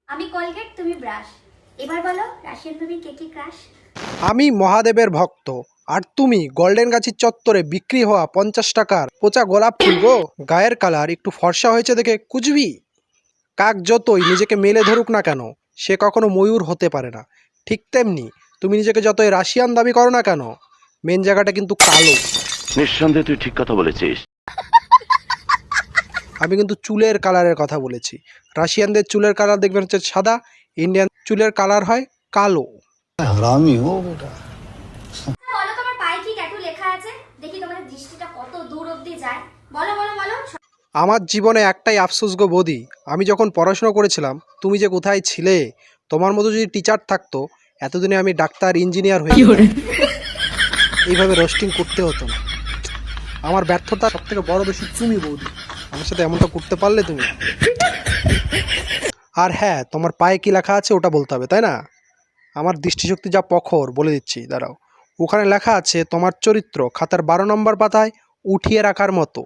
আমি কলগেট, তুমি ব্রাশ। এবার বলো রাশিয়ান বেবি কে কি ক্রাশ? আমি মহাদেবের ভক্ত, আর তুমি গোল্ডেন গাছির চত্বরে বিক্রি হওয়া 50 টাকার পচা গোলাপ ফুল গো। গায়ের কালার একটু ফর্সা হয়েছে দেখে কুচবি। কাক যতই নিজেকে মেলে ধরুক না কেন, সে কখনো ময়ূর হতে পারে না। ঠিক তেমনি তুমি নিজেকে যতই রাশিয়ান দাবি করো না কেন, মেন জায়গাটা কিন্তু কালো। নিঃসন্দেহে তুই ঠিক কথা বলেছিস। আমি কিন্তু চুলের কালারের কথা বলেছি। রাশিয়ানদের চুলের কালার দেখবেন হচ্ছে সাদা, ইন্ডিয়ান চুলের কালার হয় কালো। हरामी हो बेटा। বলো তোমার পায়ে কি ট্যাটু লেখা আছে? দেখি তোমাদের দৃষ্টিটা কত দূর অবধি যায়। বলো বলো বলো। আমার জীবনে একটাই আফসোস গো বৌদি, আমি যখন পড়াশোনা করেছিলাম তুমি যে কোথায় ছিলে। তোমার মতো যদি টিচার থাকতো, এতদিনে আমি ডাক্তার ইঞ্জিনিয়ার হয়ে যেতাম। এইভাবে রোস্টিং করতে হতো না। আমার ব্যর্থতা সব থেকে বড় বেশি তুমি বৌদি, আমার সাথে এমনটা করতে পারলে তুমি। আর হ্যাঁ, তোমার পায়ে কি লেখা আছে ওটা বলতে হবে, তাই না? আমার দৃষ্টিশক্তি যা প্রখর, বলে দিচ্ছি দাঁড়াও। ওখানে লেখা আছে তোমার চরিত্র খাতার 12 নম্বর পাতায় উঠিয়ে রাখার মতো।